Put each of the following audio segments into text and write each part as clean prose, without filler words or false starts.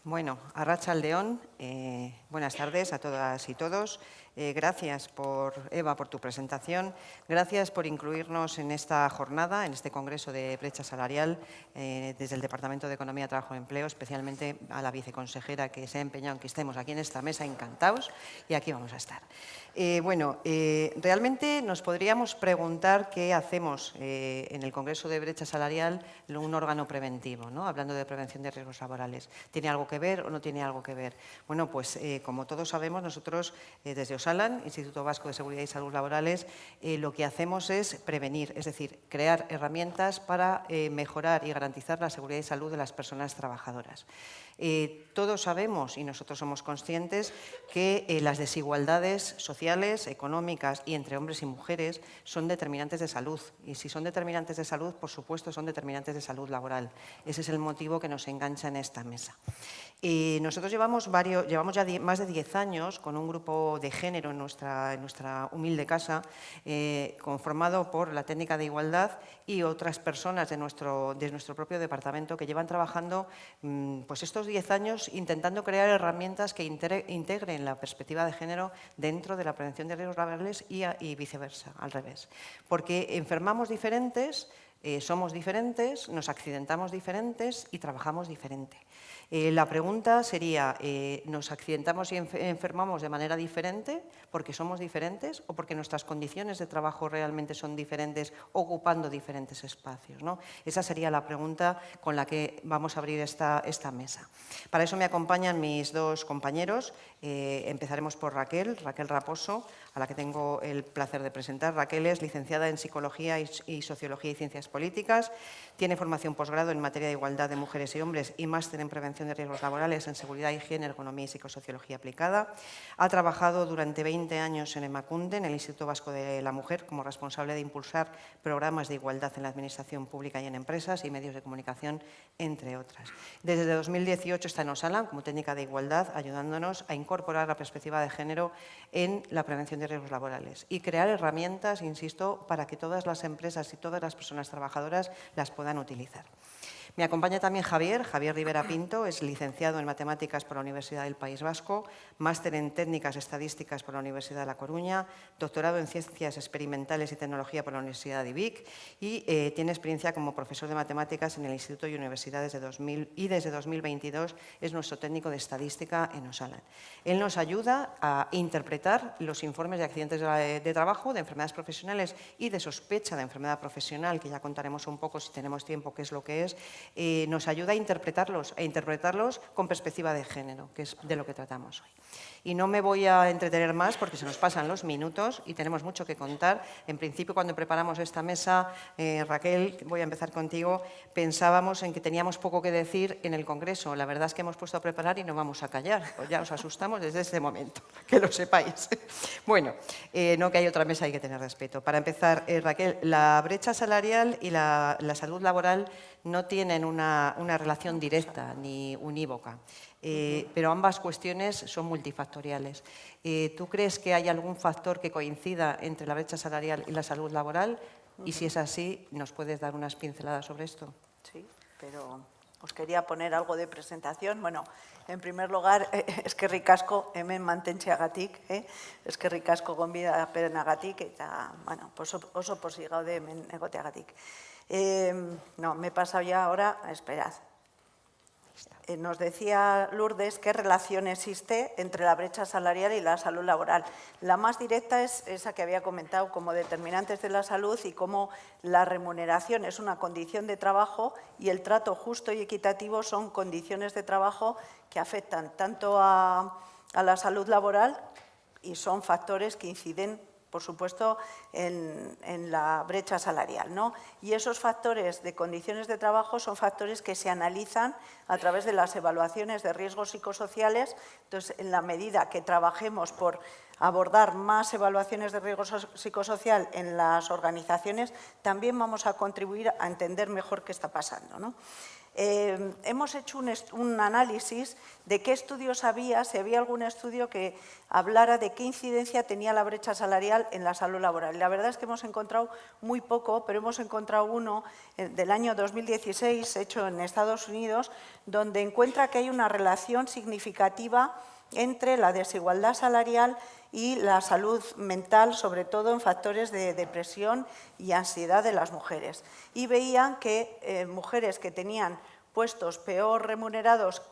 Bueno, arratsaldeon, buenas tardes a todas y todos. Gracias, Eva, por tu presentación. Gracias por incluirnos en esta jornada, en este Congreso de Brecha Salarial, desde el Departamento de Economía, Trabajo y Empleo, especialmente a la viceconsejera que se ha empeñado en que estemos aquí en esta mesa, encantados, y aquí vamos a estar. Realmente nos podríamos preguntar qué hacemos en el Congreso de Brecha Salarial, un órgano preventivo, ¿no? Hablando de prevención de riesgos laborales. ¿Tiene algo que ver o no tiene algo que ver? Bueno, pues como todos sabemos, nosotros desde Osalan, Instituto Vasco de Seguridad y Salud Laborales, lo que hacemos es prevenir, es decir, crear herramientas para mejorar y garantizar la seguridad y salud de las personas trabajadoras. Todos sabemos y nosotros somos conscientes que las desigualdades sociales, económicas y entre hombres y mujeres son determinantes de salud. Y si son determinantes de salud, por supuesto, son determinantes de salud laboral. Ese es el motivo que nos engancha en esta mesa. Nosotros llevamos ya más de 10 años con un grupo de género en nuestra humilde casa, conformado por la técnica de igualdad y otras personas de nuestro propio departamento que llevan trabajando pues estos 10 años intentando crear herramientas que integren la perspectiva de género dentro de la prevención de riesgos laborales y viceversa, al revés. Porque enfermamos diferentes, somos diferentes, nos accidentamos diferentes y trabajamos diferente. La pregunta sería, ¿nos accidentamos y enfermamos de manera diferente porque somos diferentes o porque nuestras condiciones de trabajo realmente son diferentes, ocupando diferentes espacios, ¿no? Esa sería la pregunta con la que vamos a abrir esta mesa. Para eso me acompañan mis dos compañeros. Empezaremos por Raquel Raposo, a la que tengo el placer de presentar. Raquel es licenciada en Psicología y Sociología y Ciencias Políticas, tiene formación posgrado en materia de igualdad de mujeres y hombres y máster en prevención de riesgos laborales en seguridad, higiene, ergonomía y psicosociología aplicada. Ha trabajado durante 20 años en Emakunde, en el Instituto Vasco de la Mujer, como responsable de impulsar programas de igualdad en la administración pública y en empresas y medios de comunicación, entre otras. Desde 2018 está en Osalan como técnica de igualdad, ayudándonos a incorporar la perspectiva de género en la prevención de riesgos laborales y crear herramientas, insisto, para que todas las empresas y todas las personas trabajadoras las puedan utilizar. Me acompaña también Javier Rivera Pinto, es licenciado en Matemáticas por la Universidad del País Vasco, máster en Técnicas Estadísticas por la Universidad de La Coruña, doctorado en Ciencias Experimentales y Tecnología por la Universidad de Vic y tiene experiencia como profesor de Matemáticas en el Instituto y Universidad desde 2022 es nuestro técnico de Estadística en Osalan. Él nos ayuda a interpretar los informes de accidentes de trabajo, de enfermedades profesionales y de sospecha de enfermedad profesional, que ya contaremos un poco si tenemos tiempo qué es lo que es. Nos ayuda a interpretarlos con perspectiva de género, que es de lo que tratamos hoy. Y no me voy a entretener más porque se nos pasan los minutos y tenemos mucho que contar. En principio, cuando preparamos esta mesa, Raquel, voy a empezar contigo, pensábamos en que teníamos poco que decir en el Congreso. La verdad es que hemos puesto a preparar y no vamos a callar. Pues ya os asustamos desde este momento, que lo sepáis. Bueno, no que hay otra mesa, hay que tener respeto. Para empezar, Raquel, la brecha salarial y la salud laboral no tienen una relación directa ni unívoca, pero ambas cuestiones son multifactoriales. ¿Tú crees que hay algún factor que coincida entre la brecha salarial y la salud laboral? Y si es así, ¿nos puedes dar unas pinceladas sobre esto? Sí, pero os quería poner algo de presentación. Bueno, en primer lugar, eskerrik asko hemen mantentzeagatik, eskerrik asko gonbidapenagatik eta, bueno, oso pozik gaude hemen egoteagatik. No, me he pasado ya ahora, esperad. Nos decía Lourdes qué relación existe entre la brecha salarial y la salud laboral. La más directa es esa que había comentado como determinantes de la salud y cómo la remuneración es una condición de trabajo y el trato justo y equitativo son condiciones de trabajo que afectan tanto a la salud laboral y son factores que inciden, por supuesto, en la brecha salarial, ¿no? Y esos factores de condiciones de trabajo son factores que se analizan a través de las evaluaciones de riesgos psicosociales. Entonces, en la medida que trabajemos por abordar más evaluaciones de riesgo psicosocial en las organizaciones, también vamos a contribuir a entender mejor qué está pasando, ¿no? hemos hecho un análisis de qué estudios había, si había algún estudio que hablara de qué incidencia tenía la brecha salarial en la salud laboral. Y la verdad es que hemos encontrado muy poco, pero hemos encontrado uno del año 2016, hecho en Estados Unidos, donde encuentra que hay una relación significativa entre la desigualdad salarial y la salud mental, sobre todo en factores de depresión y ansiedad de las mujeres. Y veían que mujeres que tenían puestos peor remunerados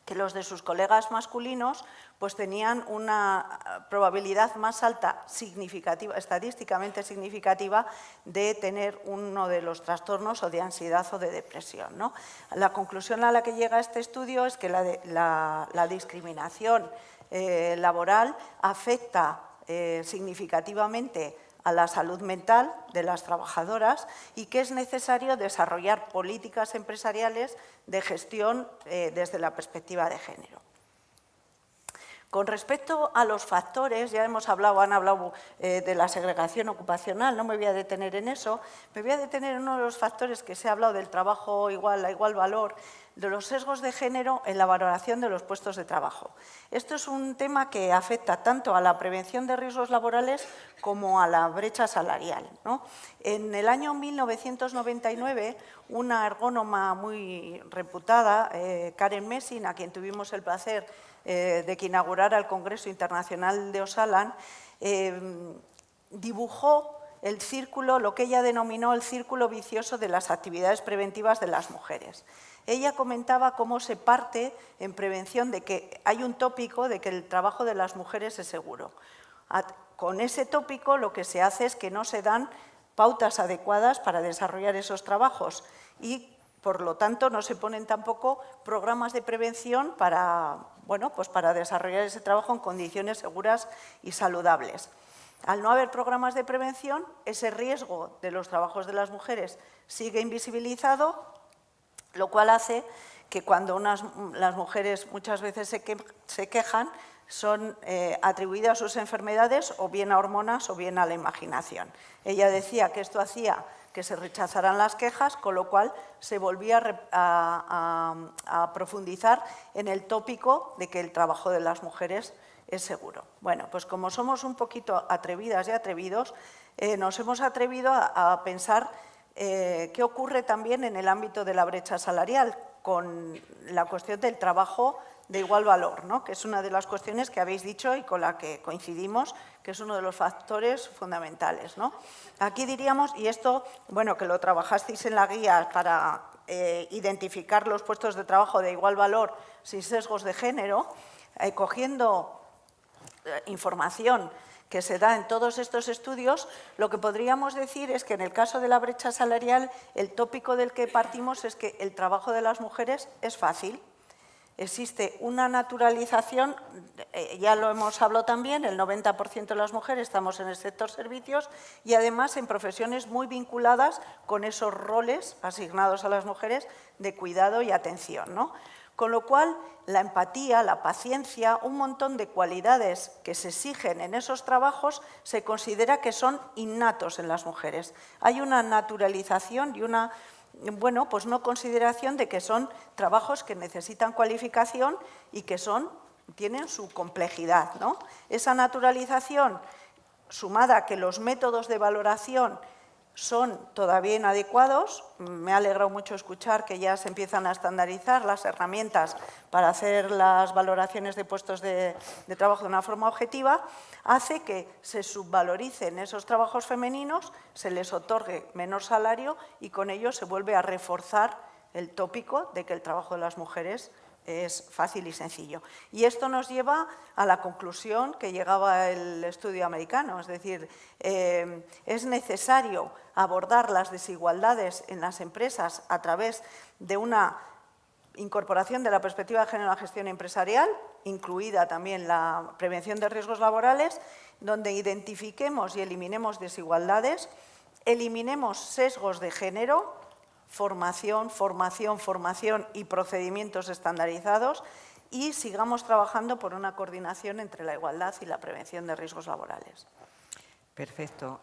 que los de sus colegas masculinos, pues tenían una probabilidad más alta, significativa, estadísticamente significativa, de tener uno de los trastornos o de ansiedad o de depresión, ¿no? La conclusión a la que llega este estudio es que la discriminación laboral afecta significativamente a la salud mental de las trabajadoras y que es necesario desarrollar políticas empresariales de gestión desde la perspectiva de género. Con respecto a los factores, ya han hablado de la segregación ocupacional, no me voy a detener en eso, me voy a detener en uno de los factores que se ha hablado del trabajo igual a igual valor, de los sesgos de género en la valoración de los puestos de trabajo. Esto es un tema que afecta tanto a la prevención de riesgos laborales como a la brecha salarial, ¿no? En el año 1999, una ergónoma muy reputada, Karen Messing, a quien tuvimos el placer de que inaugurara el Congreso Internacional de Osalan, dibujó el círculo, lo que ella denominó el círculo vicioso de las actividades preventivas de las mujeres. Ella comentaba cómo se parte en prevención de que hay un tópico de que el trabajo de las mujeres es seguro. Con ese tópico lo que se hace es que no se dan pautas adecuadas para desarrollar esos trabajos y, por lo tanto, no se ponen tampoco programas de prevención para, bueno, pues para desarrollar ese trabajo en condiciones seguras y saludables. Al no haber programas de prevención, ese riesgo de los trabajos de las mujeres sigue invisibilizado, lo cual hace que cuando las mujeres muchas veces se quejan, son atribuidas sus enfermedades o bien a hormonas o bien a la imaginación. Ella decía que esto hacía que se rechazaran las quejas, con lo cual se volvía a profundizar en el tópico de que el trabajo de las mujeres es seguro. Bueno, pues como somos un poquito atrevidas y atrevidos, nos hemos atrevido a pensar qué ocurre también en el ámbito de la brecha salarial con la cuestión del trabajo de igual valor, ¿no? Que es una de las cuestiones que habéis dicho y con la que coincidimos, que es uno de los factores fundamentales, ¿no? Aquí diríamos, y esto, bueno, que lo trabajasteis en la guía para identificar los puestos de trabajo de igual valor sin sesgos de género, cogiendo información que se da en todos estos estudios, lo que podríamos decir es que en el caso de la brecha salarial, el tópico del que partimos es que el trabajo de las mujeres es fácil. Existe una naturalización, ya lo hemos hablado también, el 90% de las mujeres estamos en el sector servicios y además en profesiones muy vinculadas con esos roles asignados a las mujeres de cuidado y atención, ¿no? Con lo cual, la empatía, la paciencia, un montón de cualidades que se exigen en esos trabajos se considera que son innatos en las mujeres. Hay una naturalización y una, bueno, pues no consideración de que son trabajos que necesitan cualificación y que tienen su complejidad, ¿no? Esa naturalización, sumada a que los métodos de valoración son todavía inadecuados, me ha alegrado mucho escuchar que ya se empiezan a estandarizar las herramientas para hacer las valoraciones de puestos de trabajo de una forma objetiva, hace que se subvaloricen esos trabajos femeninos, se les otorgue menor salario y con ello se vuelve a reforzar el tópico de que el trabajo de las mujeres es fácil y sencillo. Y esto nos lleva a la conclusión que llegaba el estudio americano, es decir, es necesario abordar las desigualdades en las empresas a través de una incorporación de la perspectiva de género en la gestión empresarial, incluida también la prevención de riesgos laborales, donde identifiquemos y eliminemos desigualdades, eliminemos sesgos de género, formación y procedimientos estandarizados y sigamos trabajando por una coordinación entre la igualdad y la prevención de riesgos laborales. Perfecto.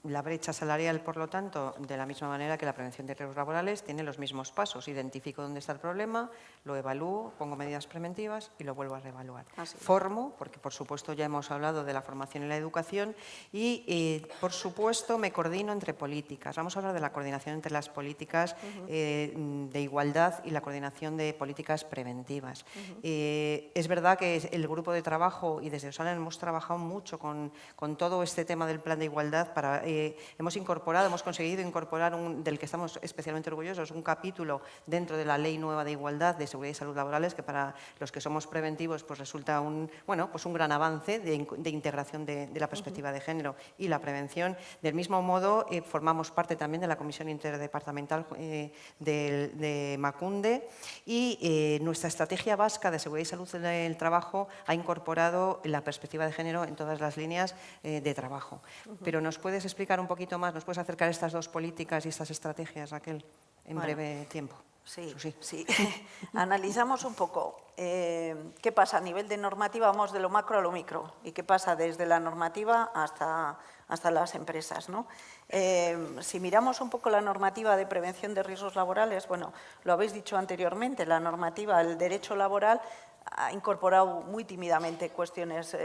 La brecha salarial, por lo tanto, de la misma manera que la prevención de riesgos laborales, tiene los mismos pasos. Identifico dónde está el problema, lo evalúo, pongo medidas preventivas y lo vuelvo a reevaluar. Formo, porque por supuesto ya hemos hablado de la formación y la educación, y por supuesto me coordino entre políticas. Vamos a hablar de la coordinación entre las políticas de igualdad y la coordinación de políticas preventivas. Es verdad que el grupo de trabajo, y desde Osalan hemos trabajado mucho con todo este tema del plan de igualdad para... hemos conseguido incorporar, del que estamos especialmente orgullosos, un capítulo dentro de la Ley Nueva de Igualdad de Seguridad y Salud Laborales, que para los que somos preventivos pues resulta un gran avance de integración de la perspectiva de género y la prevención. Del mismo modo, formamos parte también de la Comisión Interdepartamental de Emakunde, y nuestra estrategia vasca de seguridad y salud en el trabajo ha incorporado la perspectiva de género en todas las líneas de trabajo. Pero ¿nos puedes explicar un poquito más, nos puedes acercar estas dos políticas y estas estrategias, Raquel, en breve tiempo? Sí. Analizamos un poco qué pasa a nivel de normativa, vamos de lo macro a lo micro, y qué pasa desde la normativa hasta las empresas, ¿no? Si miramos un poco la normativa de prevención de riesgos laborales, bueno, lo habéis dicho anteriormente, la normativa, el derecho laboral ha incorporado muy tímidamente cuestiones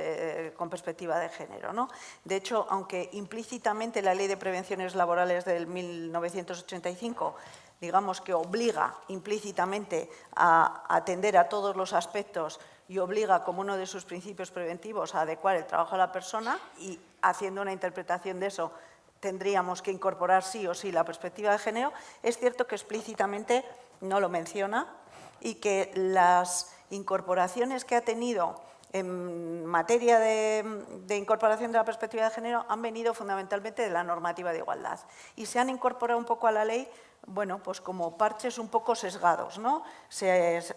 con perspectiva de género, ¿no? De hecho, aunque implícitamente la Ley de Prevenciones Laborales del 1985 digamos que obliga implícitamente a atender a todos los aspectos y obliga como uno de sus principios preventivos a adecuar el trabajo a la persona, y haciendo una interpretación de eso tendríamos que incorporar sí o sí la perspectiva de género, es cierto que explícitamente no lo menciona y que las incorporaciones que ha tenido en materia de incorporación de la perspectiva de género han venido fundamentalmente de la normativa de igualdad y se han incorporado un poco a la ley, bueno, pues como parches un poco sesgados, ¿no?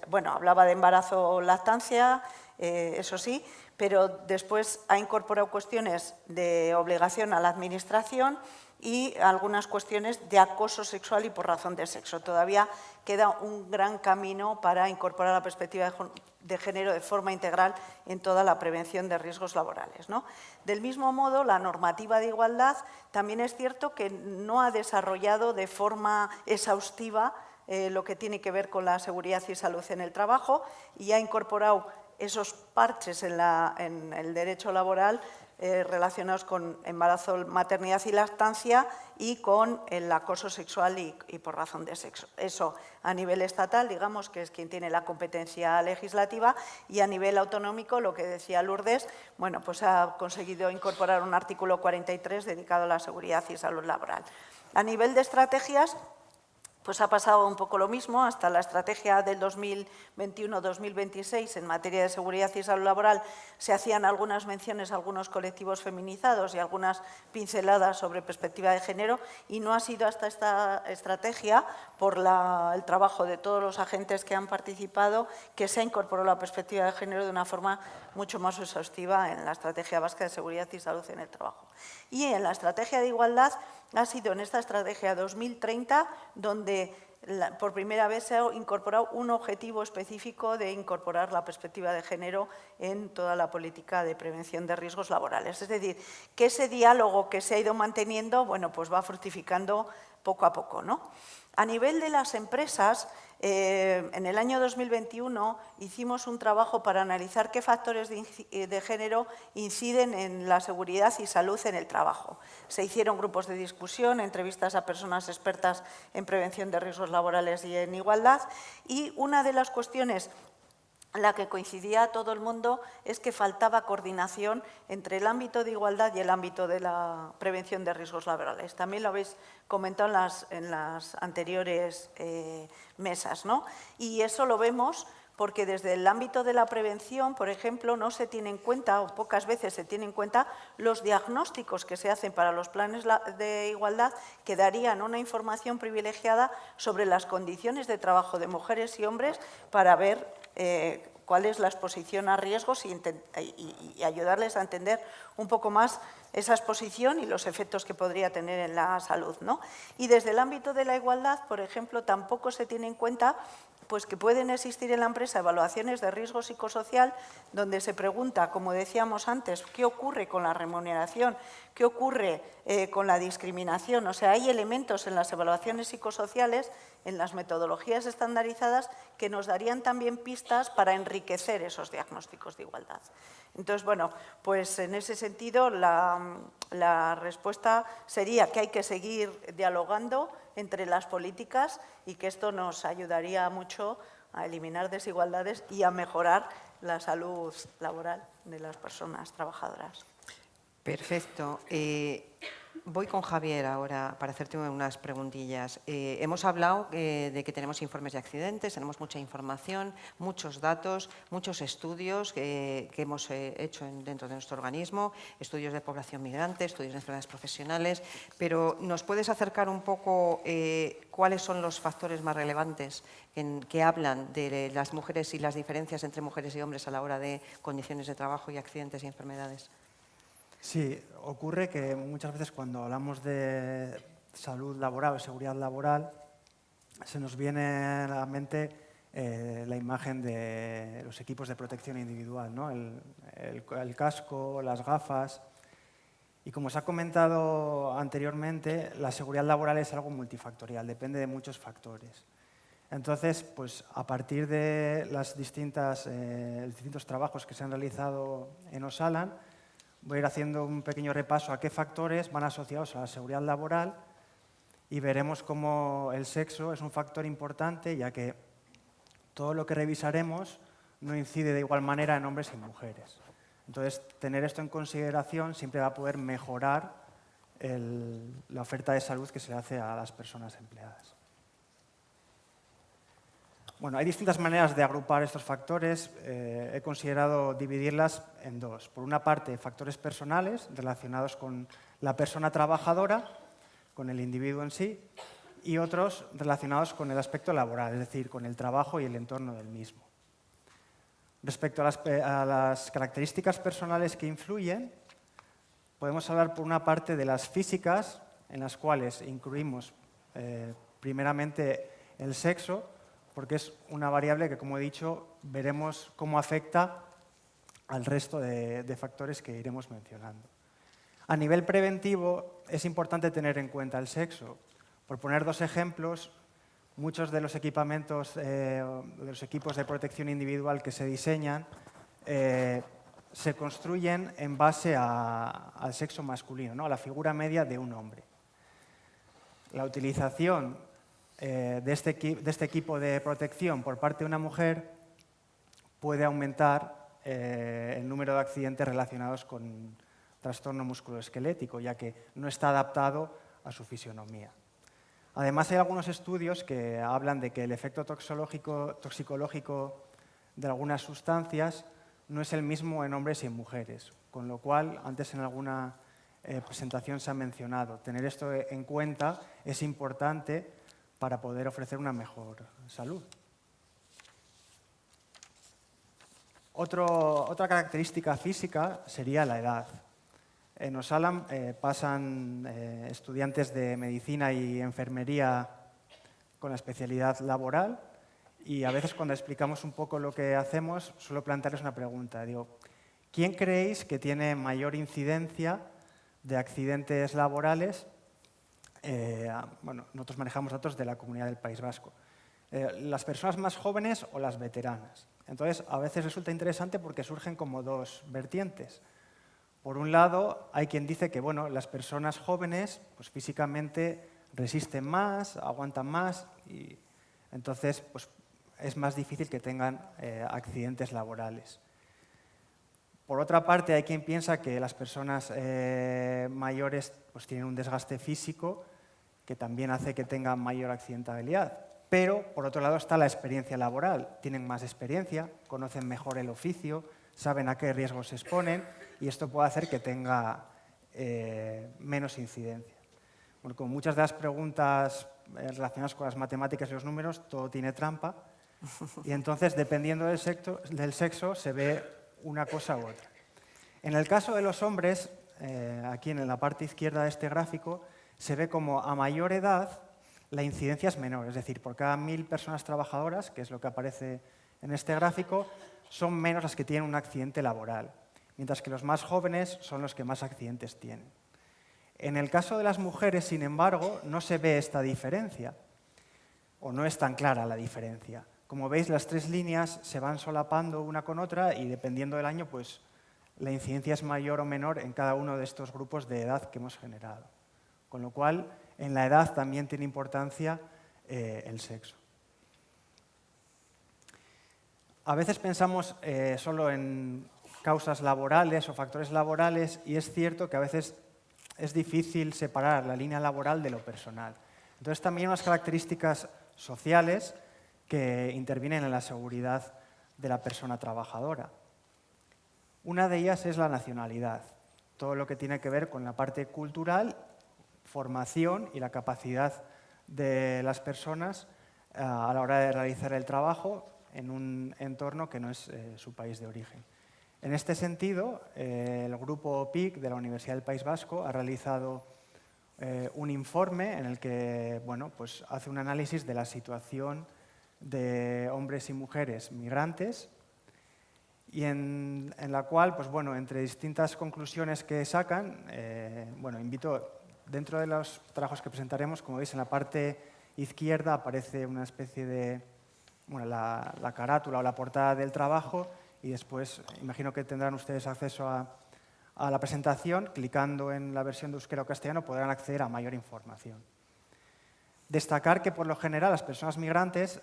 Bueno, hablaba de embarazo o lactancia, eso sí, pero después ha incorporado cuestiones de obligación a la administración y algunas cuestiones de acoso sexual y por razón de sexo. Todavía queda un gran camino para incorporar la perspectiva de género de forma integral en toda la prevención de riesgos laborales, ¿no? Del mismo modo, la normativa de igualdad también es cierto que no ha desarrollado de forma exhaustiva lo que tiene que ver con la seguridad y salud en el trabajo, y ha incorporado esos parches en el derecho laboral relacionados con embarazo, maternidad y lactancia y con el acoso sexual y por razón de sexo. Eso a nivel estatal, digamos, que es quien tiene la competencia legislativa, y a nivel autonómico, lo que decía Lourdes, bueno, pues ha conseguido incorporar un artículo 43 dedicado a la seguridad y salud laboral. A nivel de estrategias, pues ha pasado un poco lo mismo. Hasta la estrategia del 2021-2026 en materia de seguridad y salud laboral se hacían algunas menciones a algunos colectivos feminizados y algunas pinceladas sobre perspectiva de género, y no ha sido hasta esta estrategia, por el trabajo de todos los agentes que han participado, que se ha incorporado la perspectiva de género de una forma mucho más exhaustiva en la Estrategia Vasca de Seguridad y Salud en el Trabajo. Y en la estrategia de igualdad ha sido en esta estrategia 2030 donde por primera vez se ha incorporado un objetivo específico de incorporar la perspectiva de género en toda la política de prevención de riesgos laborales. Es decir, que ese diálogo que se ha ido manteniendo, bueno, pues va fructificando poco a poco, ¿no? A nivel de las empresas, en el año 2021 hicimos un trabajo para analizar qué factores de género inciden en la seguridad y salud en el trabajo. Se hicieron grupos de discusión, entrevistas a personas expertas en prevención de riesgos laborales y en igualdad, y una de las cuestiones en la que coincidía todo el mundo es que faltaba coordinación entre el ámbito de igualdad y el ámbito de la prevención de riesgos laborales. También lo habéis comentado en las anteriores mesas, ¿no? Y eso lo vemos porque desde el ámbito de la prevención, por ejemplo, no se tiene en cuenta, o pocas veces se tienen en cuenta, los diagnósticos que se hacen para los planes de igualdad, que darían una información privilegiada sobre las condiciones de trabajo de mujeres y hombres para ver cuál es la exposición a riesgos y ayudarles a entender un poco más esa exposición y los efectos que podría tener en la salud, ¿no? Y desde el ámbito de la igualdad, por ejemplo, tampoco se tiene en cuenta pues que pueden existir en la empresa evaluaciones de riesgo psicosocial donde se pregunta, como decíamos antes, qué ocurre con la remuneración, qué ocurre con la discriminación. O sea, hay elementos en las evaluaciones psicosociales, en las metodologías estandarizadas, que nos darían también pistas para enriquecer esos diagnósticos de igualdad. Entonces, bueno, pues en ese sentido la respuesta sería que hay que seguir dialogando entre las políticas y que esto nos ayudaría mucho a eliminar desigualdades y a mejorar la salud laboral de las personas trabajadoras. Perfecto. Voy con Javier ahora para hacerte unas preguntillas. Hemos hablado de que tenemos informes de accidentes, tenemos mucha información, muchos datos, muchos estudios que hemos hecho dentro de nuestro organismo, estudios de población migrante, estudios de enfermedades profesionales, pero ¿nos puedes acercar un poco cuáles son los factores más relevantes que hablan de las mujeres y las diferencias entre mujeres y hombres a la hora de condiciones de trabajo y accidentes y enfermedades? Sí, ocurre que muchas veces cuando hablamos de salud laboral o seguridad laboral se nos viene a la mente la imagen de los equipos de protección individual, ¿no? El casco, las gafas. Y como se ha comentado anteriormente, la seguridad laboral es algo multifactorial, depende de muchos factores. Entonces, pues a partir de los distintos trabajos que se han realizado en Osalan, voy a ir haciendo un pequeño repaso a qué factores van asociados a la seguridad laboral y veremos cómo el sexo es un factor importante, ya que todo lo que revisaremos no incide de igual manera en hombres y mujeres. Entonces, tener esto en consideración siempre va a poder mejorar la oferta de salud que se le hace a las personas empleadas. Bueno, hay distintas maneras de agrupar estos factores. He considerado dividirlas en dos. Por una parte, factores personales relacionados con la persona trabajadora, con el individuo en sí, y otros relacionados con el aspecto laboral, es decir, con el trabajo y el entorno del mismo. Respecto a las características personales que influyen, podemos hablar por una parte de las físicas, en las cuales incluimos primeramente el sexo, porque es una variable que, como he dicho, veremos cómo afecta al resto de factores que iremos mencionando. A nivel preventivo, es importante tener en cuenta el sexo. Por poner dos ejemplos, muchos de los equipamientos, de los equipos de protección individual que se diseñan, se construyen en base al sexo masculino, ¿no? A la figura media de un hombre. La utilización de este equipo de protección por parte de una mujer puede aumentar el número de accidentes relacionados con trastorno musculoesquelético, ya que no está adaptado a su fisionomía. Además, hay algunos estudios que hablan de que el efecto toxicológico de algunas sustancias no es el mismo en hombres y en mujeres, con lo cual, antes en alguna presentación se ha mencionado, tener esto en cuenta es importante para poder ofrecer una mejor salud. Otra característica física sería la edad. En Osalan pasan estudiantes de medicina y enfermería con la especialidad laboral y a veces cuando explicamos un poco lo que hacemos suelo plantearles una pregunta. Digo, ¿quién creéis que tiene mayor incidencia de accidentes laborales? Bueno, nosotros manejamos datos de la Comunidad del País Vasco. ¿Las personas más jóvenes o las veteranas? Entonces, a veces resulta interesante porque surgen como dos vertientes. Por un lado, hay quien dice que bueno, las personas jóvenes pues, físicamente resisten más, aguantan más y entonces pues, es más difícil que tengan accidentes laborales. Por otra parte, hay quien piensa que las personas mayores pues, tienen un desgaste físico que también hace que tengan mayor accidentabilidad. Pero, por otro lado, está la experiencia laboral. Tienen más experiencia, conocen mejor el oficio, saben a qué riesgos se exponen y esto puede hacer que tenga menos incidencia. Bueno, como muchas de las preguntas relacionadas con las matemáticas y los números, todo tiene trampa y entonces, dependiendo del sexo, se ve una cosa u otra. En el caso de los hombres, aquí en la parte izquierda de este gráfico, se ve como a mayor edad la incidencia es menor. Es decir, por cada 1000 personas trabajadoras, que es lo que aparece en este gráfico, son menos las que tienen un accidente laboral, mientras que los más jóvenes son los que más accidentes tienen. En el caso de las mujeres, sin embargo, no se ve esta diferencia, o no es tan clara la diferencia. Como veis, las 3 líneas se van solapando una con otra y dependiendo del año, pues la incidencia es mayor o menor en cada uno de estos grupos de edad que hemos generado. Con lo cual, en la edad también tiene importancia el sexo. A veces pensamos solo en causas laborales o factores laborales y es cierto que a veces es difícil separar la línea laboral de lo personal. Entonces, también unas características sociales que intervienen en la seguridad de la persona trabajadora. Una de ellas es la nacionalidad, todo lo que tiene que ver con la parte cultural, formación y la capacidad de las personas a la hora de realizar el trabajo en un entorno que no es su país de origen. En este sentido, el grupo PIC de la Universidad del País Vasco ha realizado un informe en el que pues hace un análisis de la situación de hombres y mujeres migrantes y en la cual, pues entre distintas conclusiones que sacan, invito, dentro de los trabajos que presentaremos, como veis en la parte izquierda aparece una especie de, la carátula o la portada del trabajo y después imagino que tendrán ustedes acceso a la presentación, clicando en la versión de euskera o castellano podrán acceder a mayor información. Destacar que por lo general las personas migrantes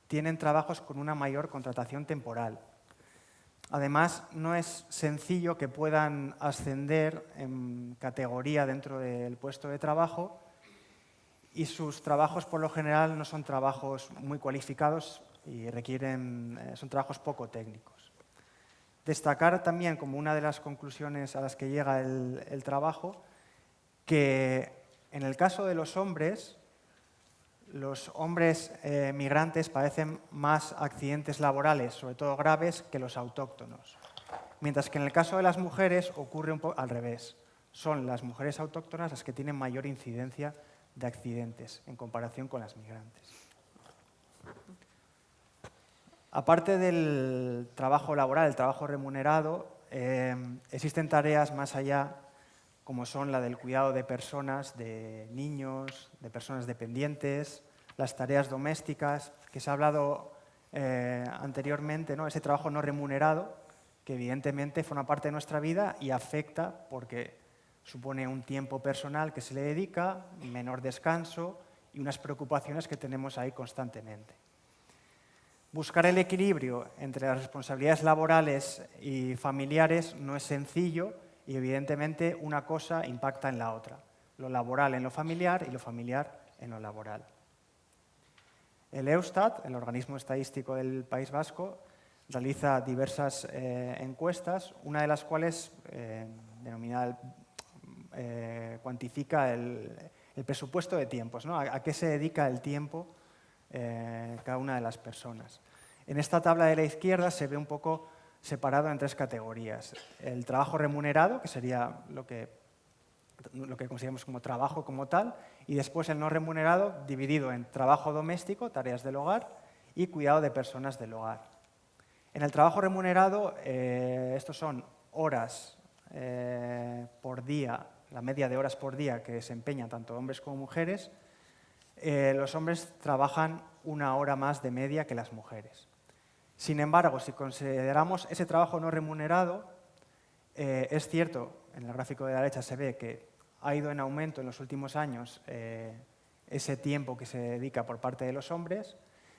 tienen trabajos con una mayor contratación temporal. Además, no es sencillo que puedan ascender en categoría dentro del puesto de trabajo y sus trabajos por lo general no son trabajos muy cualificados y son trabajos poco técnicos. Destacar también como una de las conclusiones a las que llega el trabajo que en el caso de los hombres migrantes padecen más accidentes laborales, sobre todo graves, que los autóctonos. Mientras que en el caso de las mujeres ocurre un poco al revés. Son las mujeres autóctonas las que tienen mayor incidencia de accidentes en comparación con las migrantes. Aparte del trabajo laboral, el trabajo remunerado, existen tareas más allá como son la del cuidado de personas, de niños, de personas dependientes, las tareas domésticas, que se ha hablado anteriormente, ¿no? Ese trabajo no remunerado, que evidentemente forma parte de nuestra vida y afecta porque supone un tiempo personal que se le dedica, menor descanso y unas preocupaciones que tenemos ahí constantemente. Buscar el equilibrio entre las responsabilidades laborales y familiares no es sencillo y evidentemente una cosa impacta en la otra, lo laboral en lo familiar y lo familiar en lo laboral. El Eustat, el organismo estadístico del País Vasco, realiza diversas encuestas, una de las cuales denominada cuantifica el presupuesto de tiempos, ¿no? ¿A qué se dedica el tiempo cada una de las personas? En esta tabla de la izquierda se ve un poco separado en 3 categorías. El trabajo remunerado, que sería lo que consideramos como trabajo como tal, y después el no remunerado, dividido en trabajo doméstico, tareas del hogar, y cuidado de personas del hogar. En el trabajo remunerado, estos son horas por día, la media de horas por día que desempeñan tanto hombres como mujeres. Los hombres trabajan 1 hora más de media que las mujeres. Sin embargo, si consideramos ese trabajo no remunerado, es cierto, en el gráfico de la derecha se ve que ha ido en aumento en los últimos años ese tiempo que se dedica por parte de los hombres.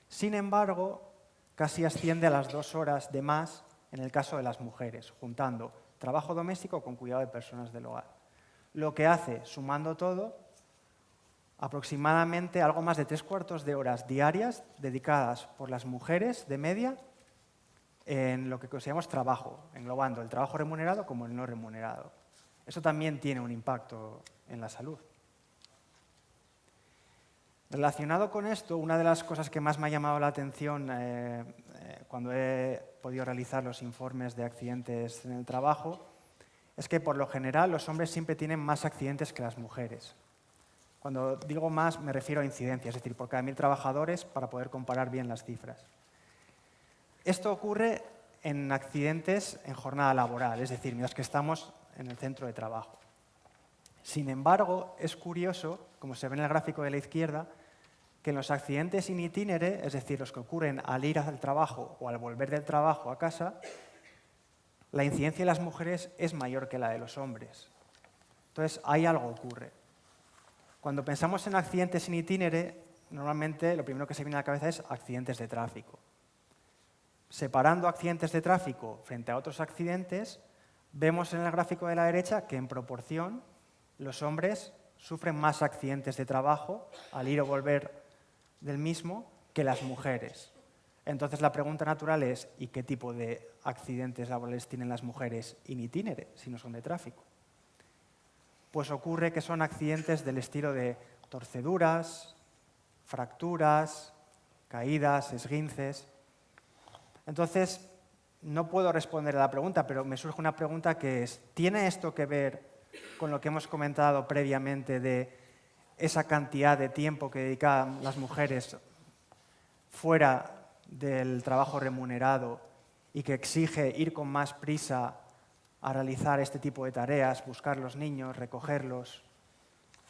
Sin embargo, casi asciende a las 2 horas de más en el caso de las mujeres, juntando trabajo doméstico con cuidado de personas del hogar. Lo que hace, sumando todo, aproximadamente algo más de 3/4 de horas diarias dedicadas por las mujeres de media en lo que consideramos trabajo, englobando el trabajo remunerado como el no remunerado. Eso también tiene un impacto en la salud. Relacionado con esto, una de las cosas que más me ha llamado la atención cuando he podido realizar los informes de accidentes en el trabajo es que por lo general los hombres siempre tienen más accidentes que las mujeres. Cuando digo más, me refiero a incidencia, es decir, por cada 1000 trabajadores para poder comparar bien las cifras. Esto ocurre en accidentes en jornada laboral, es decir, mientras que estamos en el centro de trabajo. Sin embargo, es curioso, como se ve en el gráfico de la izquierda, que en los accidentes in itinere, es decir, los que ocurren al ir al trabajo o al volver del trabajo a casa, la incidencia de las mujeres es mayor que la de los hombres. Entonces, ahí algo ocurre. Cuando pensamos en accidentes in itinere, normalmente lo primero que se viene a la cabeza es accidentes de tráfico. Separando accidentes de tráfico frente a otros accidentes, vemos en el gráfico de la derecha que en proporción los hombres sufren más accidentes de trabajo al ir o volver del mismo que las mujeres. Entonces la pregunta natural es, ¿y qué tipo de accidentes laborales tienen las mujeres in itinere si no son de tráfico? Pues ocurre que son accidentes del estilo de torceduras, fracturas, caídas, esguinces. Entonces, no puedo responder a la pregunta, pero me surge una pregunta que es, ¿tiene esto que ver con lo que hemos comentado previamente de esa cantidad de tiempo que dedican las mujeres fuera del trabajo remunerado y que exige ir con más prisa a realizar este tipo de tareas, buscar los niños, recogerlos?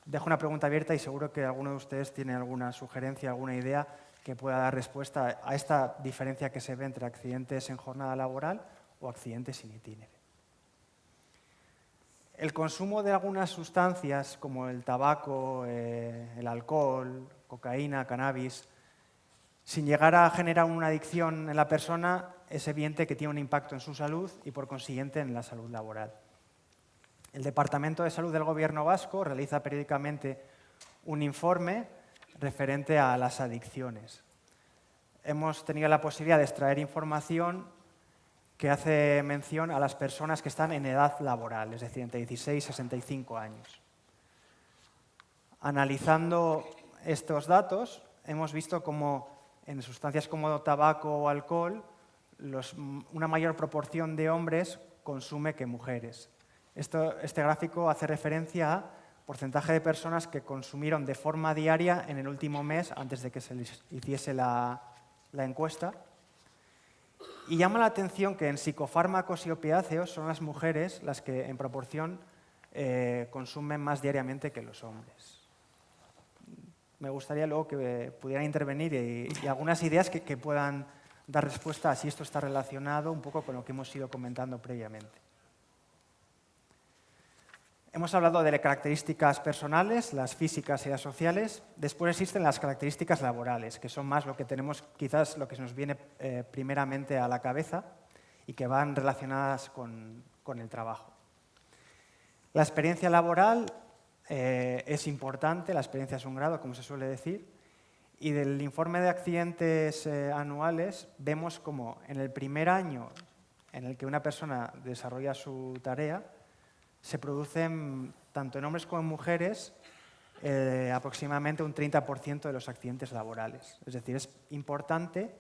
Dejo una pregunta abierta y seguro que alguno de ustedes tiene alguna sugerencia, alguna idea que pueda dar respuesta a esta diferencia que se ve entre accidentes en jornada laboral o accidentes in itinere. El consumo de algunas sustancias como el tabaco, el alcohol, cocaína, cannabis, sin llegar a generar una adicción en la persona, es evidente que tiene un impacto en su salud y, por consiguiente, en la salud laboral. El Departamento de Salud del Gobierno vasco realiza periódicamente un informe referente a las adicciones. Hemos tenido la posibilidad de extraer información que hace mención a las personas que están en edad laboral, es decir, entre 16 y 65 años. Analizando estos datos, hemos visto cómo en sustancias como tabaco o alcohol, una mayor proporción de hombres consume que mujeres. Este gráfico hace referencia a porcentaje de personas que consumieron de forma diaria en el último mes antes de que se les hiciese la encuesta. Y llama la atención que en psicofármacos y opiáceos son las mujeres las que en proporción consumen más diariamente que los hombres. Me gustaría luego que pudieran intervenir y algunas ideas que puedan dar respuesta a si esto está relacionado un poco con lo que hemos ido comentando previamente. Hemos hablado de características personales, las físicas y las sociales. Después existen las características laborales, que son más lo que tenemos, quizás lo que se nos viene primeramente a la cabeza y que van relacionadas con el trabajo. La experiencia laboral es importante, la experiencia es un grado, como se suele decir, y del informe de accidentes anuales vemos como en el primer año en el que una persona desarrolla su tarea, se producen, tanto en hombres como en mujeres, aproximadamente un 30% de los accidentes laborales. Es decir, es importante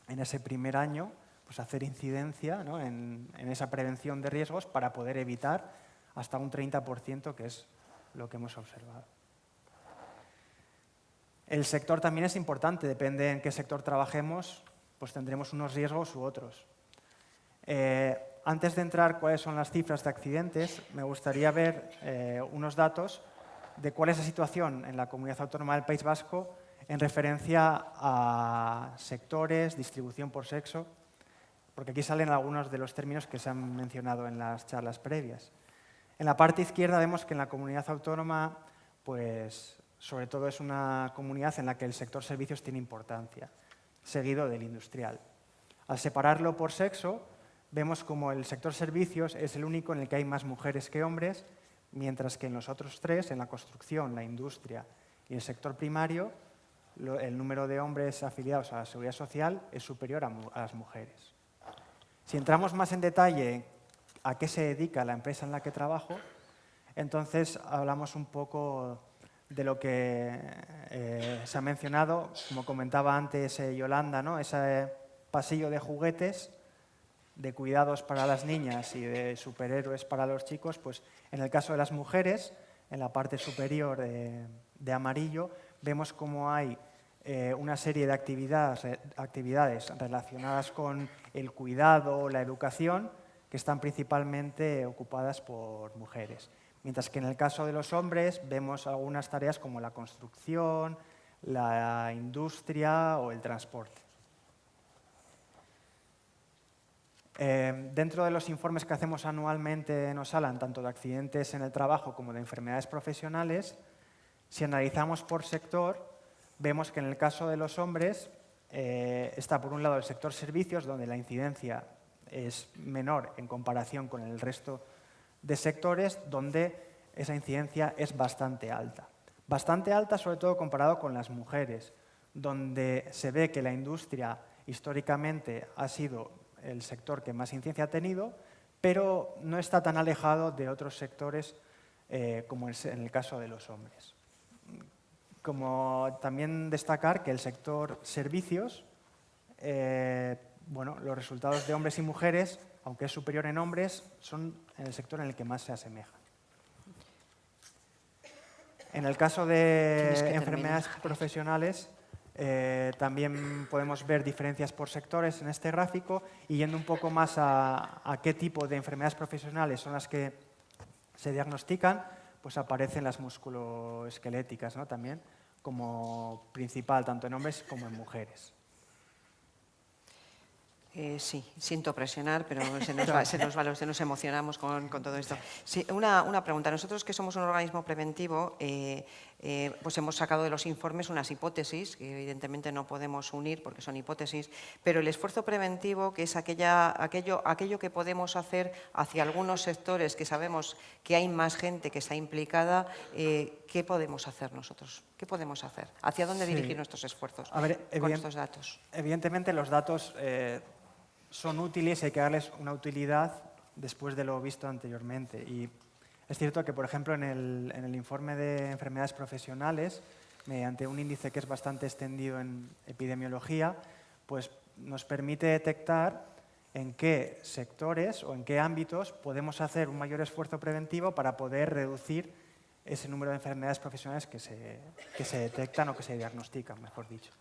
en ese primer año pues, hacer incidencia, ¿no? en esa prevención de riesgos para poder evitar hasta un 30%, que es lo que hemos observado. El sector también es importante, depende en qué sector trabajemos, pues tendremos unos riesgos u otros. Antes de entrar cuáles son las cifras de accidentes, me gustaría ver unos datos de cuál es la situación en la Comunidad Autónoma del País Vasco en referencia a sectores, distribución por sexo, porque aquí salen algunos de los términos que se han mencionado en las charlas previas. En la parte izquierda vemos que en la Comunidad Autónoma, pues, sobre todo es una comunidad en la que el sector servicios tiene importancia, seguido del industrial. Al separarlo por sexo, vemos como el sector servicios es el único en el que hay más mujeres que hombres, mientras que en los otros tres, en la construcción, la industria y el sector primario, el número de hombres afiliados a la Seguridad Social es superior a las mujeres. Si entramos más en detalle a qué se dedica la empresa en la que trabajo, entonces hablamos un poco de lo que se ha mencionado, como comentaba antes Yolanda, ¿no? Ese pasillo de juguetes, de cuidados para las niñas y de superhéroes para los chicos, pues en el caso de las mujeres en la parte superior de amarillo, vemos cómo hay una serie de actividades relacionadas con el cuidado, la educación, que están principalmente ocupadas por mujeres. Mientras que en el caso de los hombres vemos algunas tareas como la construcción, la industria o el transporte. Dentro de los informes que hacemos anualmente en Osalan, tanto de accidentes en el trabajo como de enfermedades profesionales, si analizamos por sector, vemos que en el caso de los hombres está por un lado el sector servicios, donde la incidencia es menor en comparación con el resto de sectores, donde esa incidencia es bastante alta. Bastante alta sobre todo comparado con las mujeres, donde se ve que la industria históricamente ha sido el sector que más incidencia ha tenido, pero no está tan alejado de otros sectores como es en el caso de los hombres. Como también destacar que el sector servicios, bueno, los resultados de hombres y mujeres, aunque es superior en hombres, son el sector en el que más se asemejan. En el caso de enfermedades profesionales, también podemos ver diferencias por sectores en este gráfico y yendo un poco más a qué tipo de enfermedades profesionales son las que se diagnostican, pues aparecen las musculoesqueléticas, ¿no? También como principal, tanto en hombres como en mujeres. Sí, siento presionar, pero nos emocionamos con todo esto. Sí, una pregunta. Nosotros, que somos un organismo preventivo, pues hemos sacado de los informes unas hipótesis, que evidentemente no podemos unir porque son hipótesis, pero el esfuerzo preventivo, que es aquello que podemos hacer hacia algunos sectores que sabemos que hay más gente que está implicada, ¿qué podemos hacer nosotros? ¿Qué podemos hacer? ¿Hacia dónde dirigir nuestros esfuerzos con estos datos? Evidentemente los datos son útiles y hay que darles una utilidad después de lo visto anteriormente. Y es cierto que, por ejemplo, en el informe de enfermedades profesionales, mediante un índice que es bastante extendido en epidemiología, pues nos permite detectar en qué sectores o en qué ámbitos podemos hacer un mayor esfuerzo preventivo para poder reducir ese número de enfermedades profesionales que se detectan o que se diagnostican, mejor dicho.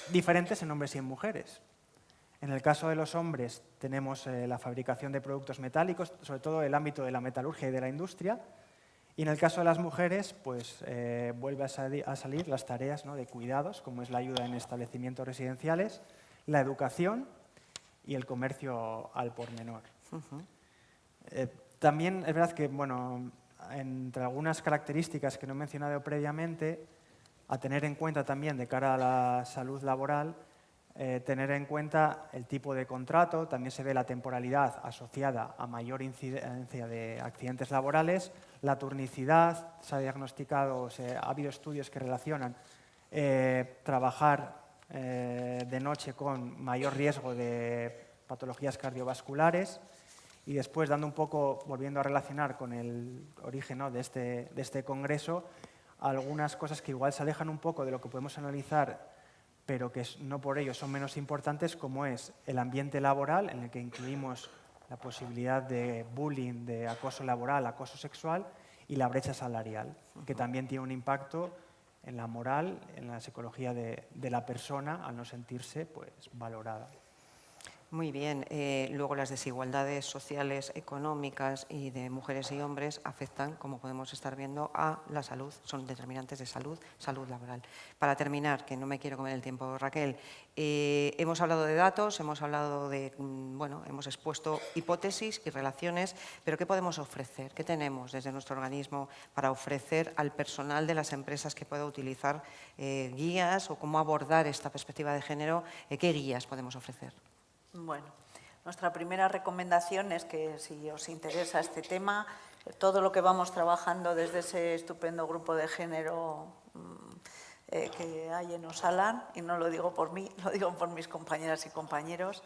Diferentes en hombres y en mujeres. En el caso de los hombres tenemos la fabricación de productos metálicos, sobre todo el ámbito de la metalurgia y de la industria, y en el caso de las mujeres pues vuelve a salir las tareas, ¿no?, de cuidados, como es la ayuda en establecimientos residenciales, la educación y el comercio al por menor. También es verdad que, bueno, entre algunas características que no he mencionado previamente, a tener en cuenta también de cara a la salud laboral, tener en cuenta el tipo de contrato, también se ve la temporalidad asociada a mayor incidencia de accidentes laborales, la turnicidad, se ha diagnosticado, ha habido estudios que relacionan trabajar de noche con mayor riesgo de patologías cardiovasculares. Y después, dando un poco, volviendo a relacionar con el origen, ¿no?, de este congreso, algunas cosas que igual se alejan un poco de lo que podemos analizar, pero que no por ello son menos importantes, como es el ambiente laboral, en el que incluimos la posibilidad de bullying, de acoso laboral, acoso sexual, y la brecha salarial, que también tiene un impacto en la moral, en la psicología de la persona, al no sentirse pues valorada. Muy bien. Luego las desigualdades sociales, económicas y de mujeres y hombres afectan, como podemos estar viendo, a la salud. Son determinantes de salud laboral. Para terminar, que no me quiero comer el tiempo, Raquel, hemos hablado de datos, hemos hablado de, bueno, hemos expuesto hipótesis y relaciones, pero ¿qué podemos ofrecer? ¿Qué tenemos desde nuestro organismo para ofrecer al personal de las empresas que pueda utilizar guías o cómo abordar esta perspectiva de género? ¿Qué guías podemos ofrecer? Bueno, nuestra primera recomendación es que, si os interesa este tema, todo lo que vamos trabajando desde ese estupendo grupo de género que hay en Osalan, y no lo digo por mí, lo digo por mis compañeras y compañeros,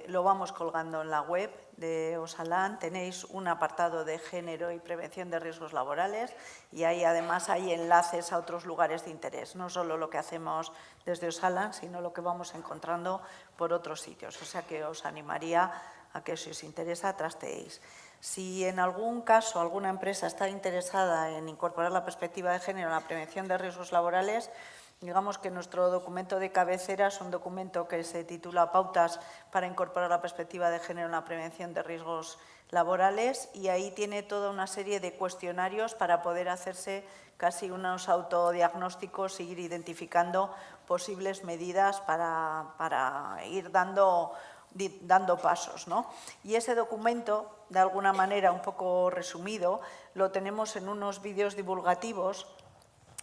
lo vamos colgando en la web de Osalan. Tenéis un apartado de género y prevención de riesgos laborales y ahí además hay enlaces a otros lugares de interés, no solo lo que hacemos desde Osalan, sino lo que vamos encontrando por otros sitios. O sea que os animaría a que, si os interesa, trasteéis. Si en algún caso alguna empresa está interesada en incorporar la perspectiva de género en la prevención de riesgos laborales, digamos que nuestro documento de cabecera es un documento que se titula Pautas para incorporar la perspectiva de género en la prevención de riesgos laborales, y ahí tiene toda una serie de cuestionarios para poder hacerse casi unos autodiagnósticos e ir identificando posibles medidas para ir dando pasos, ¿no? Y ese documento, de alguna manera un poco resumido, lo tenemos en unos vídeos divulgativos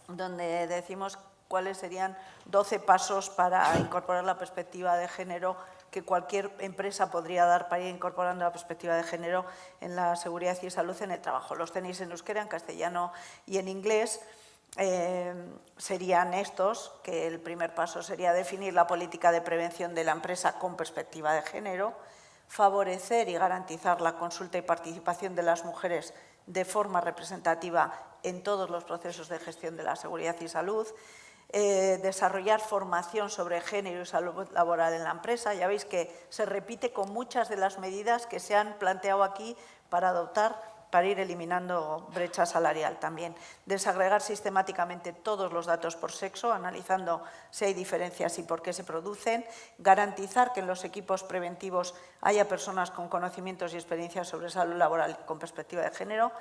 donde decimos cuáles serían 12 pasos para incorporar la perspectiva de género que cualquier empresa podría dar para ir incorporando la perspectiva de género en la seguridad y salud en el trabajo. Los tenéis en euskera, en castellano y en inglés. Serían estos, que el primer paso sería definir la política de prevención de la empresa con perspectiva de género, favorecer y garantizar la consulta y participación de las mujeres de forma representativa en todos los procesos de gestión de la seguridad y salud, desarrollar formación sobre género y salud laboral en la empresa. Ya veis que se repite con muchas de las medidas que se han planteado aquí para ir eliminando brecha salarial también. Desagregar sistemáticamente todos los datos por sexo, analizando si hay diferencias y por qué se producen. Garantizar que en los equipos preventivos haya personas con conocimientos y experiencias sobre salud laboral con perspectiva de género.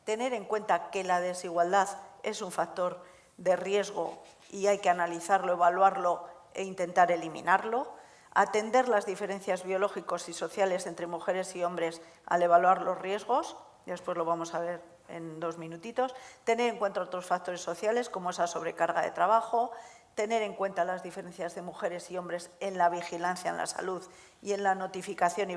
Tener en cuenta que la desigualdad es un factor de riesgo y hay que analizarlo, evaluarlo e intentar eliminarlo. Atender las diferencias biológicas y sociales entre mujeres y hombres al evaluar los riesgos. Después lo vamos a ver en 2 minutitos. Tener en cuenta otros factores sociales como esa sobrecarga de trabajo. Tener en cuenta las diferencias de mujeres y hombres en la vigilancia en la salud y en la notificación y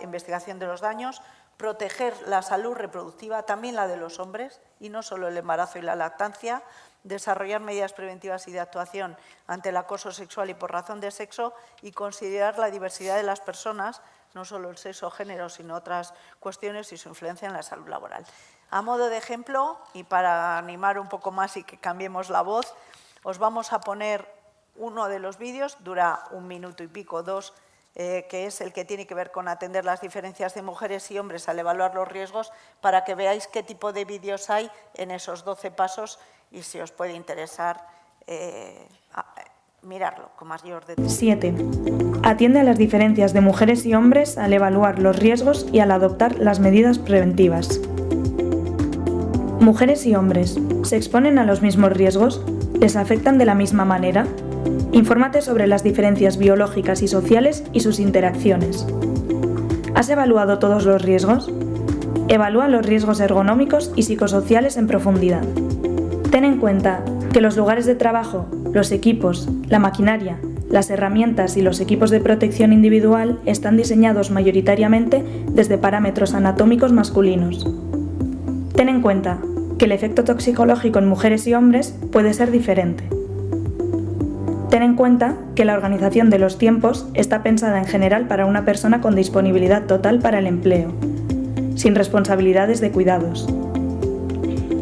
investigación de los daños. Proteger la salud reproductiva, también la de los hombres, y no solo el embarazo y la lactancia. Desarrollar medidas preventivas y de actuación ante el acoso sexual y por razón de sexo, y considerar la diversidad de las personas, no solo el sexo o género, sino otras cuestiones y su influencia en la salud laboral. A modo de ejemplo, y para animar un poco más y que cambiemos la voz, os vamos a poner uno de los vídeos, dura 1 minuto y pico, 2, que es el que tiene que ver con atender las diferencias de mujeres y hombres al evaluar los riesgos, para que veáis qué tipo de vídeos hay en esos 12 pasos y si os puede interesar mirarlo con mayor detalle. 7. Atiende a las diferencias de mujeres y hombres al evaluar los riesgos y al adoptar las medidas preventivas. Mujeres y hombres, ¿se exponen a los mismos riesgos? ¿Les afectan de la misma manera? Infórmate sobre las diferencias biológicas y sociales y sus interacciones. ¿Has evaluado todos los riesgos? Evalúa los riesgos ergonómicos y psicosociales en profundidad. Ten en cuenta que los lugares de trabajo, los equipos, la maquinaria, las herramientas y los equipos de protección individual están diseñados mayoritariamente desde parámetros anatómicos masculinos. Ten en cuenta que el efecto toxicológico en mujeres y hombres puede ser diferente. Ten en cuenta que la organización de los tiempos está pensada en general para una persona con disponibilidad total para el empleo, sin responsabilidades de cuidados.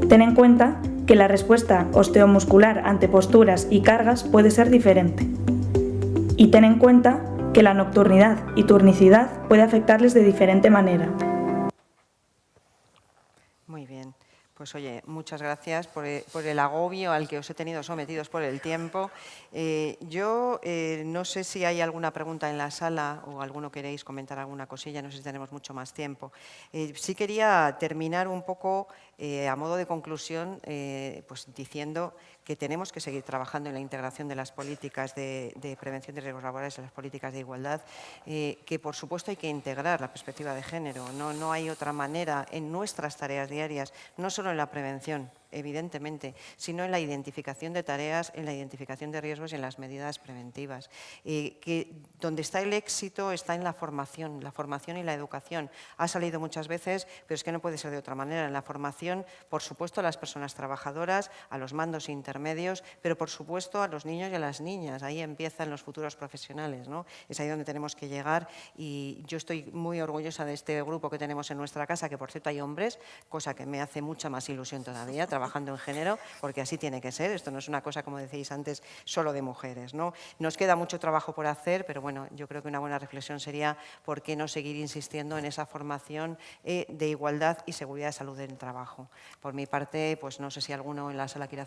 Ten en cuenta que la respuesta osteomuscular ante posturas y cargas puede ser diferente. Y ten en cuenta que la nocturnidad y turnicidad puede afectarles de diferente manera. Muy bien. Pues oye, muchas gracias por el agobio al que os he tenido sometidos por el tiempo. Yo no sé si hay alguna pregunta en la sala o alguno queréis comentar alguna cosilla, no sé si tenemos mucho más tiempo. Sí quería terminar un poco a modo de conclusión pues diciendo que tenemos que seguir trabajando en la integración de las políticas de prevención de riesgos laborales en las políticas de igualdad, que por supuesto hay que integrar la perspectiva de género, no hay otra manera en nuestras tareas diarias, no solo en la prevención, evidentemente, sino en la identificación de tareas, en la identificación de riesgos y en las medidas preventivas. Que donde está el éxito está en la formación y la educación. Ha salido muchas veces, pero es que no puede ser de otra manera. En la formación, por supuesto, a las personas trabajadoras, a los mandos intermedios, pero por supuesto a los niños y a las niñas. Ahí empiezan los futuros profesionales, ¿no? Es ahí donde tenemos que llegar, y yo estoy muy orgullosa de este grupo que tenemos en nuestra casa, que por cierto hay hombres, cosa que me hace mucha más ilusión todavía, trabajando en género, porque así tiene que ser. Esto no es una cosa, como decíais antes, solo de mujeres, ¿no? Nos queda mucho trabajo por hacer, pero bueno, yo creo que una buena reflexión sería por qué no seguir insistiendo en esa formación de igualdad y seguridad de salud en el trabajo. Por mi parte, pues no sé si alguno en la sala quiere hacer